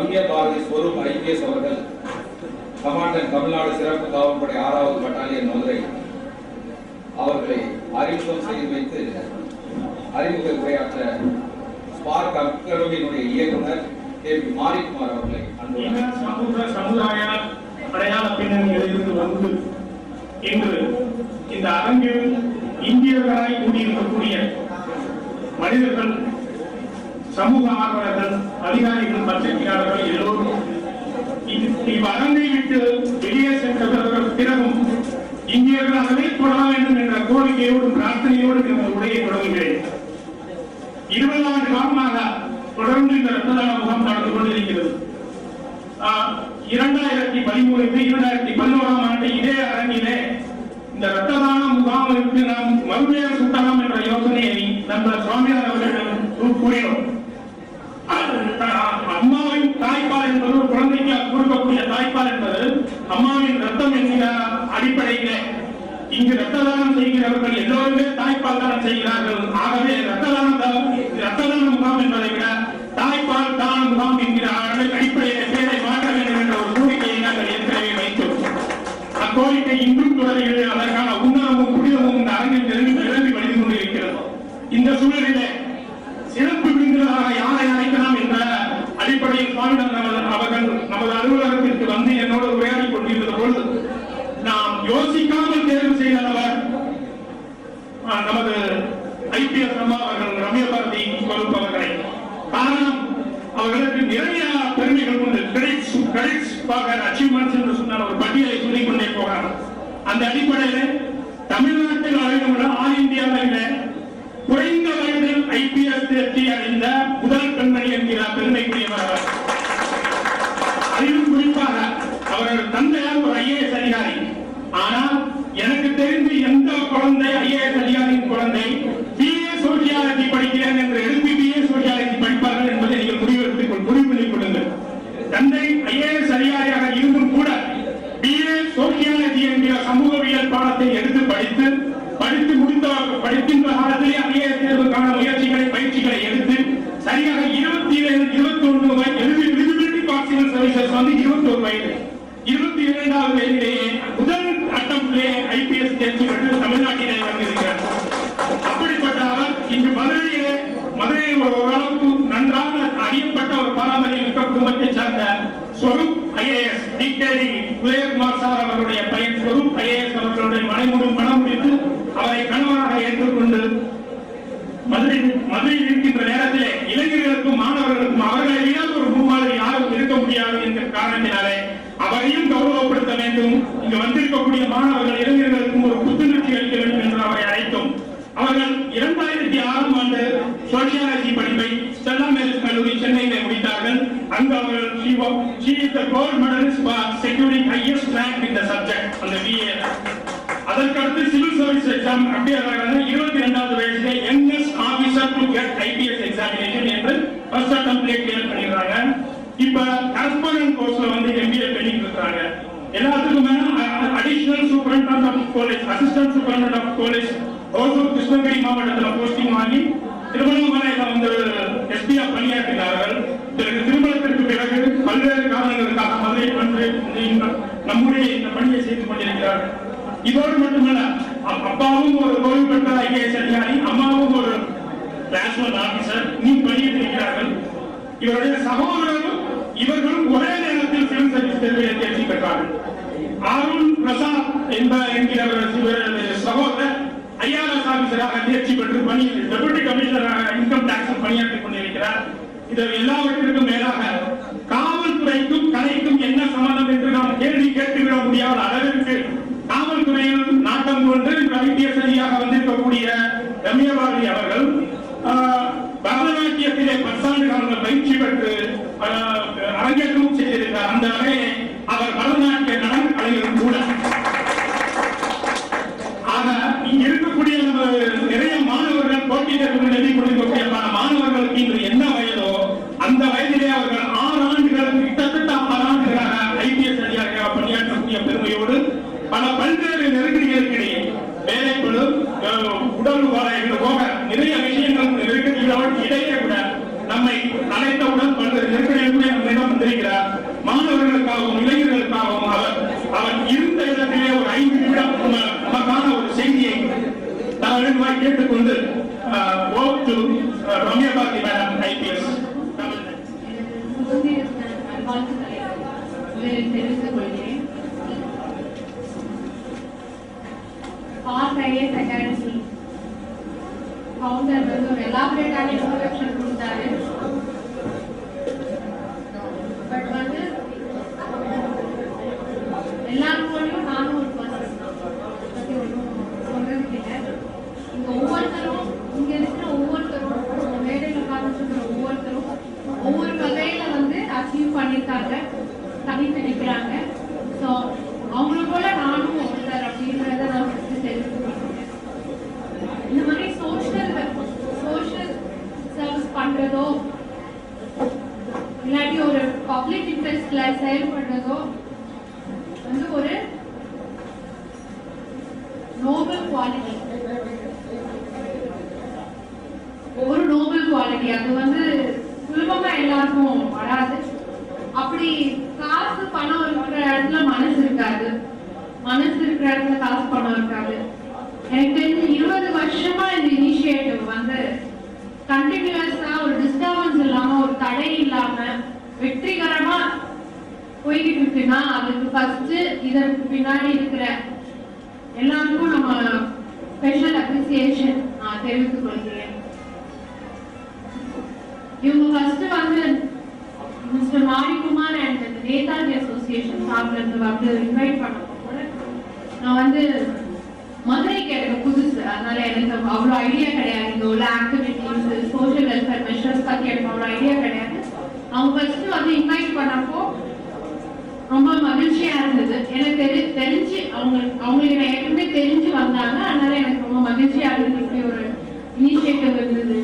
Ramya Bharathi Swarup IPS அவர்கள் commandant Tamil Nadu சிறப்பு காவல்படை 6வது பட்டாலியன் மதுரை அவர்களை அறிமுகம் செய்து வைத்து அறிமுக உரையாற்ற ஸ்பார்க் அகாடமியினுடைய இயக்குனர் கேபி மாரிக்குமார் அவர்களை சமுதாய அடையாள பின்னணியில் இருந்து வந்து இன்று இந்த அரங்கில் இந்தியர்களாய் கூடியிருக்கக்கூடிய மனிதர்கள், சமூக ஆர்வலர்கள், அதிகாரிகள், பத்திரிகையாளர்கள் எல்லோரும் இவ்வரங்கை விட்டு வெளியே சென்ற பிறகும் இந்தியர்களாகவே தொடர வேண்டும் என்ற கோரிக்கையோடு பிரார்த்தனையோடு இந்த உரையை தொடங்குகிறேன். 20 ஆண்டு காலமாக தொடர்ந்து இந்த இரத்த தான முகாம் நடந்து கொண்டிருக்கிறது. 2013 2011 ஆண்டு இதே அரங்கிலே இந்த இரத்த தான முகாமிற்கு நாம் மறுபெயர் சூட்டலாம் என்ற யோசனையை நண்பர் சுவாமிநாதன் அவர்களிடம் கூறினோம். அம்மாவின் தாய்ப்பால் என்பது குழந்தைக்கு கொடுக்கக்கூடிய தாய்ப்பால் என்பது அம்மாவின் ரத்தம் என்கிற அடிப்படையிலே இங்கு ரத்த தானம் செய்கிறவர்கள் எல்லோருமே தாய்ப்பால் தானம் செய்கிறார்கள். ஆகவே ரத்த தான முகாம் என்பதை விட தாய்ப்பால் தான முகாம் என்கிற அடிப்படையிலே பேரை மாற்ற வேண்டும் என்ற ஒரு கோரிக்கையை நாங்கள் ஏற்கனவே வைத்தோம். அக்கோரிக்கை இன்றும் தொடர்கிறது. அதற்கான உன்னதமும் புனிதமும் இந்த அரங்கில் நிரம்பி வழிந்து கொண்டிருக்கிறது. இந்த சூழலிலே சிறப்பு விருந்தினராக யாரை அழைக்கலாம் என்ற அடிப்படையில் சுவாமிநாதன் அவர்கள் நமது அலுவலகத்திற்கு வந்து என்னோடு உரையாடி கொண்டிருந்த பொழுது நாம் யோசிக்காமல் தேர்வு செய்தவர் நமது ஐபிஎஸ் அம்மா அவர்கள் ரம்யா பாரதி ஸ்வரூப் அவர்களை. காரணம், அவர்களுக்கு நிறைய பெருமைகள் உண்டு. கிரெடிட்ஸ் அச்சீவ்மெண்ட்ஸ் என்று சொன்னால் ஒரு பட்டியலை சொல்லிக் கொண்டே போகிறார். அந்த அடிப்படையில் தமிழ்நாட்டில் அழைக்கப்பட ஆல் இந்தியாவில் குறைந்த வயதில் ஐபிஎஸ் தேர்ச்சி அடைந்த முதல் பெண்மணி என்கிற பெருமைக்குரியவர். அதிலும் குறிப்பாக அவர்கள் தந்தையார் ஒரு ஐஏஎஸ் அதிகாரி. ஆனால் எனக்கு தெரிந்து எந்த குழந்தை ஐஏஎஸ் அதிகாரியின் குழந்தை பிஏ சோசியாலஜி படிக்கிறேன் என்று எழுப்பி பிஏ சோசியாலஜி படிப்பார்கள் என்பதை நீங்கள் முடிவு பண்ணிக் கொள்ளுங்கள். தந்தை ஐஏஎஸ் அதிகாரியாக இருந்தும் கூட பிஏ சோசியாலஜி என்கிற சமூகவியல் பாடத்தை எடுத்து படிக்கின்ற காலத்திலே ஐஏஎஸ் தேர்வுக்கான முயற்சிகளை பயிற்சிகளை எடுத்து சரியாக 21 வயது எலிஜிபிலிட்டி ஃபார் சிவில் சர்வீசஸ் வந்து 21 வயது 22வது வயதிலேயே முதல் அட்டம்ப்டிலே ஐபிஎஸ் தேர்ச்சி பெற்று தமிழ்நாட்டிலே வந்திருக்கிறார். அப்படிப்பட்ட அவர் இன்று மதுரையில் ஓரளவுக்கு நன்றாக அறியப்பட்ட ஒரு பாரம்பரிய குடும்பத்தை சார்ந்த Swaroop IAS TKD Udayakumar sir அவருடைய பையன் ஸ்வரூப் ஐஏஎஸ் அவர்களுடைய மனம் முடித்து அவரை கணவராக ஏற்றுக்கொண்டு மதுரையில் இருக்கின்ற நேரத்திலே இளைஞர்களுக்கும் மாணவர்களுக்கும் அவர்களை விட ஒரு முன்மாதிரி யாரும் இருக்க முடியாது என்கிற காரணத்தினாலே அவரையும் கௌரவப்படுத்த வேண்டும். இங்கு வந்திருக்கக்கூடிய மாணவர்கள் இளைஞர்களுக்கும் ஒரு புத்துணர்ச்சி அளிக்க வேண்டும் என்று அவரை அழைத்தோம். அவர்கள் 2006 ஆண்டு சோசியாலஜி படிப்பை ஸ்டெல்லா மேரிஸ் கல்லூரி சென்னையிலே முடித்தார்கள். அங்கு அவர்கள் she is the gold medalist for securing highest rank in the subject அந்த BA. அதற்கடுத்து சிவில் சர்வீஸ் எக்ஸாம் அப்பியர் ஆகிறாங்க. 22வது வயதிலே youngest officer to get IPS examination என்று ஃபர்ஸ்ட் அட்டெம்ப்ட்ல கிளியர் பண்ணிடுறாங்க. இப்ப கரஸ்பாண்டன்ட் கோர்ஸ்ல வந்து MBA பண்ணிட்டு இருக்காங்க. எல்லாத்துக்கும் மேல additional superintendent of college, assistant superintendent of college Hosur Krishnagiri மாவட்டத்தில் போஸ்டிங் வாங்கி திருவண்ணாமலையில் வந்து எஸ்பியா பணியாற்றினார்கள். திருமணத்திற்கு பிறகு பல்வேறு காரணங்களுக்காக மதுரை வந்து நம்முடைய இந்த பணியை செய்து கொண்டிருக்கிறார்கள். இதோடு மட்டுமல்ல, அப்பாவும் ஒரு ஓய்வு பெற்ற ஐஏஎஸ் அதிகாரி, அம்மாவும் ஒரு கிளாஸ் 1 ஆபீசர் இன்னும் பணியாற்றிருக்கிறார்கள். இவருடைய சகோதரரும் இவர்களும் ஒரே நேரத்தில் சிவில் சர்வீஸ் தேர்வில் தேர்ச்சி பெற்றார்கள். அருண் பிரசாத் என்கிற சகோதரர் ஐஆர்எஸ் ஆபீசராக தேர்ச்சி பெற்று பணியில் டெபுட்டி கமிஷனராக இன்கம் டாக்ஸ் பணியாற்றிக் கொண்டிருக்கிறார். இது எல்லாவற்றிற்கும் மேலாக காவல்துறைக்கும் கலைக்கும் என்ன சம்பந்தம் என்று நாம் கேள்வி கேட்டுவிட முடியாத அளவிற்கு காவல்துறையில் நாட்டம் கொண்டு ஐபிஎஸ் அதிகாரியாக வந்திருக்கக்கூடிய ரம்யா பாரதி அவர்கள் பரதநாட்டியத்திலே 10 ஆண்டு காலங்கள் பயிற்சி பெற்று அரங்கேற்றமும் செய்திருக்கிறார். அந்த வகையை அவர் பரதநாட்டிய நடன கலைஞரும் கூட. ஆக இங்க இருக்கக்கூடிய நிறைய மாணவர்கள் போட்டி தேர்வுகள் எழுதி கொண்டிருக்கக்கூடிய பல மாணவர்களுக்கு இன்று என்ன வயதோ அந்த வயதிலே அவர்கள் 6 ஆண்டுகள் கிட்டத்தட்ட 6 ஆண்டுகளாக ஐபிஎஸ் அதிகாரியாக பணியாற்றக்கூடிய பெருமையோடு பல பல்வேறு நெருக்கடிகளுக்கு இடையே வேலைப்படும் உடல் வாழைகள் போக நிறைய விஷயங்கள் நெருக்கடிகளோடு இடையே கூட நம்மை அழைத்தவுடன் பல்வேறு நெருக்கடிகளுடைய வந்திருக்கிறார். மாணவர்களுக்காகவும் இளைஞர்களுக்காகவும் அவர் இருந்த இடத்திலே ஒரு 5 நிமிடம் நமக்கான ஒரு செய்தியை நான் கேட்டுக்கொண்டு ரம்யா பாரதி மேடம் IPS தெரிவித்துக் கொள்கிறேன். IAS Academy ஃபவுண்டர் வந்து ஒரு எலாபரேட்டான இன்ட்ரோடக்ஷன் கொடுத்தாரு. பட் வந்து எல்லாருக்கும் நானும் ஒரு பர்சன் தான், பற்றி ஒன்றும் சொல்றதுக்கு இல்லை. இங்க ஒவ்வொருத்தரும், இங்க இருக்கிற ஒவ்வொருத்தரும், மேடையில் உட்கார்ந்துருக்கிற ஒவ்வொருத்தரும் ஒவ்வொரு வகையில வந்து அச்சீவ் பண்ணியிருக்காங்க, தனித்து நிற்கிறாங்க. ஸோ அவங்கள போல நானும் ஒருத்தர் அப்படின்றத நான் ஃபர்ஸ்ட் தெரிஞ்சுக்கிறேன். இந்த மாதிரி சோஷியல் சர்வீஸ் பண்றதோ இல்லாட்டி ஒரு பப்ளிக் இன்ட்ரெஸ்ட்ல செயல்படுறதோ வந்து ஒரு நோபல் குவாலிட்டி, ஒரு நோபல் குவாலிட்டி. அது வந்து சுலபமா எல்லாருக்கும் வராது. அப்படி காசு பணம் இருக்கிற இடத்துல மனசு இருக்காது, மனசு இருக்கிற இடத்துல காசு பணம் இருக்காது. எனக்கு தெரிஞ்சு 20 வருஷமா இந்த இனிஷியேட்டிவ் வந்து கண்டினியூஸா ஒரு டிஸ்டர்பன்ஸ் இல்லாம, ஒரு தடை இல்லாம வெற்றிகரமா போய்கிட்டு இருக்குன்னா அதுக்கு ஃபர்ஸ்ட் இதற்கு பின்னாடி இருக்கிற எல்லாருக்கும் நம்ம ஸ்பெஷல் அப்ரிசியேஷன் நான் தெரிவித்துக் கொள்கிறேன். இவங்க ஃபர்ஸ்ட் வந்து mister Marikumar and Netaji association சார்பில் இருந்து வந்து இன்வைட் பண்ண நான் வந்து மதுரைக்கு எனக்கு புதுசு, அதனால எனக்கு அவ்வளோ ஐடியா கிடையாது. இங்க உள்ள ஆக்டிவிட்டிஸ், சோஷியல் வெல்ஃபேர் மெஷர்ஸ் பத்தி எனக்கு அவ்வளோ ஐடியா கிடையாது. அவங்க ஃபர்ஸ்ட் வந்து இன்வைட் பண்ணப்போ ரொம்ப மகிழ்ச்சியா இருந்தது. எனக்கு தெரிஞ்சு அவங்களுக்கு ஏற்கனவே தெரிஞ்சு வந்தாங்க, அதனால எனக்கு ரொம்ப மகிழ்ச்சியா இருந்தது இப்படி ஒரு இனிஷியேட்டிவ் இருந்தது.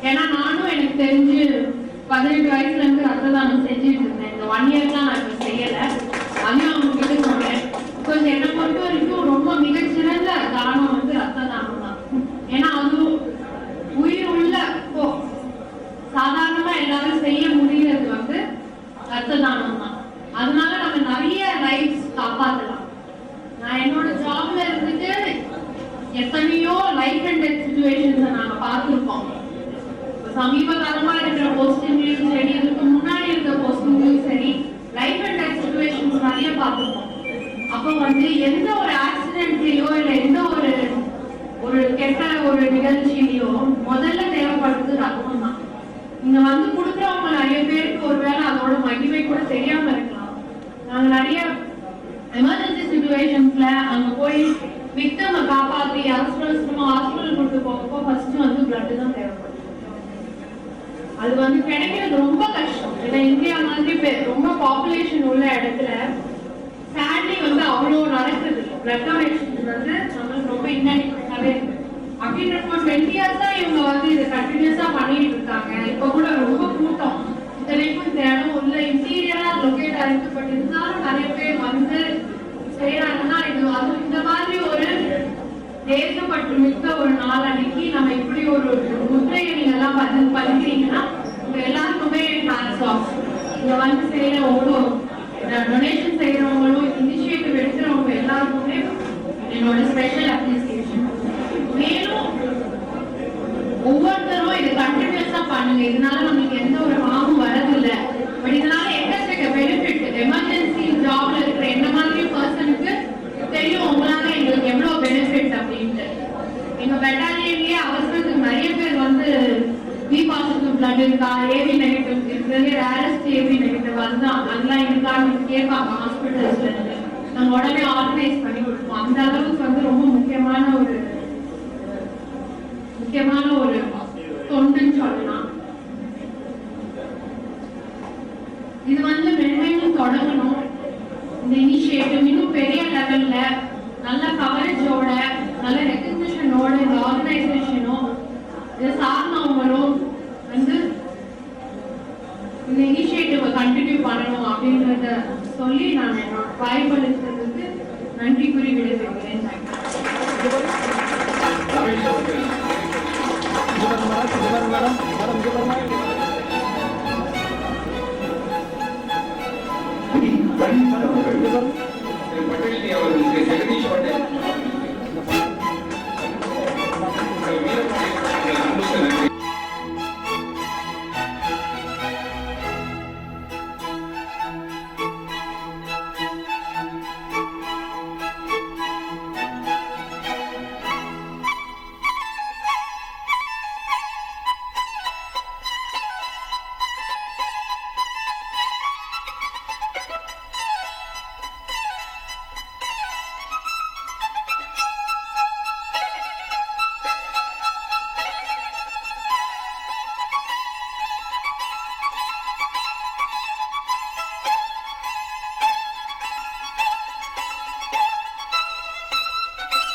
ஏன்னா நானும் எனக்கு தெரிஞ்சு 18 வயசுல இருந்து ரத்த தானம் செஞ்சுட்டு இருந்தேன். இந்த 1 இயர் தான் நான் இப்ப செய்யல, அதையும் அவங்க கிட்ட சொன்னேன். பிகாஸ் என்னை பொறுத்த வரைக்கும் ரொம்ப மிகச்சிறந்த தானம் வந்து ரத்த தானம் தான். ஏன்னா அது உயிர் உள்ள சாதாரணமா எல்லாரும் செய்ய முடியறது வந்து ரத்த தானம் தான். அதனால நம்ம நிறைய லைஃப் காப்பாற்றலாம். நான் என்னோட ஜாப்ல இருந்துட்டு எத்தனையோ லைஃப் அண்ட் டெத் சிச்சுவேஷன்ஸை நாங்க பார்த்துருக்கோம். சமீப காலமா இருக்கிற போஸ்டிங்லயும் சரி, இதுக்கு முன்னாடி இருக்கிற போஸ்டிங்லயும் சரி, லைஃப் அண்ட் டெத் சிச்சுவேஷன்ஸ் நிறைய பார்த்துருக்கோம். அப்போ வந்து எந்த ஒரு ஆக்சிடென்ட்லயோ இல்ல எந்த ஒரு கெட்ட ஒரு நிகழ்ச்சியிலையோ முதல்ல தேவைப்படுறது ரத்தம் தான். இங்க வந்து கொடுக்குறவங்க நிறைய பேருக்கு ஒருவேளை அதோட மகிமை கூட தெரியாம இருக்கலாம். நாங்க நிறைய எமர்ஜென்சி சிச்சுவேஷன்ஸ்ல அங்க போய் விக்டமை காப்பாற்றி ஹாஸ்பிட்டல் கொண்டு போகப்போ ஃபர்ஸ்ட் வந்து பிளட் தான் தேவைப்படும். அது வந்து கிடைக்கிறது ரொம்ப கஷ்டம். ஏன்னா இந்தியா மாதிரி ரொம்ப பாப்புலேஷன் உள்ள இடத்துல சாட்லி வந்து அவ்வளோ நடக்குது. பிளட் டொனேஷன் வந்து நம்மளுக்கு ரொம்ப இன்னாடிக்டாவே இருக்கு. அப்படின்றப்போ 20 இயர்ஸ் தான் இவங்க வந்து இதை கண்டினியூஸா பண்ணிட்டு இருக்காங்க. இப்ப கூட ரொம்ப கூட்டம், இத்தனைக்கும் இந்த இடம் உள்ள இன்டீரியரா லொகேட் ஆயிருக்கு. பட் இருந்தாலும் நிறைய பேர் வந்து செய்யறாங்கன்னா இது அது இந்த மாதிரி ஒரு தேசப்பற்று மிக்க ஒரு நாள் அன்னைக்கு நம்ம இப்படி ஒரு முத்திரையை நீங்க எல்லாம் பதிக்கிறீங்கன்னா உங்க எல்லாருக்குமே ஹேண்ட்ஸ் ஆஃப். இங்க வந்து செய்யற ஒவ்வொரு டொனேஷன் செய்யறவங்களும் இனிஷியேட்டிவ் எடுக்கிறவங்க எல்லாருக்குமே என்னோட ஸ்பெஷல் அப்ரிசியேஷன். மேலும் ஒவ்வொருத்தரும் இதை கண்டினியூஸா பண்ணுங்க. இதனால நம்மளுக்கு எந்த ஒரு ஹார்மும் வரதில்லை. பட் இதனால எக்கச்சக்க பெனிஃபிட் எமர்ஜென்சி ஜாப்ல இருக்கிற என்ன மாதிரி பர்சனுக்கு தெரியும் உங்களால எங்களுக்கு எவ்வளவு பெனிஃபிட் அப்படின்ட்டு. எங்க பெட்டாலியன்லயே அவசரத்துக்கு நிறைய பேர் வந்து பி பாசிட்டிவ் பிளட் இருக்கா, ஏபி நெகட்டிவ் இருக்கிறது, ரேரஸ்ட் ஏபி நெகட்டிவ் அதுதான் அதெல்லாம் இருக்கான்னு கேட்பாங்க ஹாஸ்பிட்டல்ஸ்ல இருந்து. நாங்க உடனே ஆர்கனைஸ் பண்ணி கொடுப்போம். அந்த அளவுக்கு வந்து ரொம்ப முக்கியமான ஒரு தொண்டுன்னு சொல்லலாம். இது வந்து மென்மேலும் தொடங்கணும். இந்த இனிஷியேட்டிவ் இன்னும் பெரிய லெவல்ல நல்ல கவரேஜோட நல்ல ரெகக்னிஷனோட இந்த ஆர்கனைசேஷனும் இதை சார்ந்தவங்களும் வந்து இந்த இனிஷியேட்டிவை கண்டினியூ பண்ணணும் அப்படின்றத சொல்லி நான் என்னோட வாய்ப்பு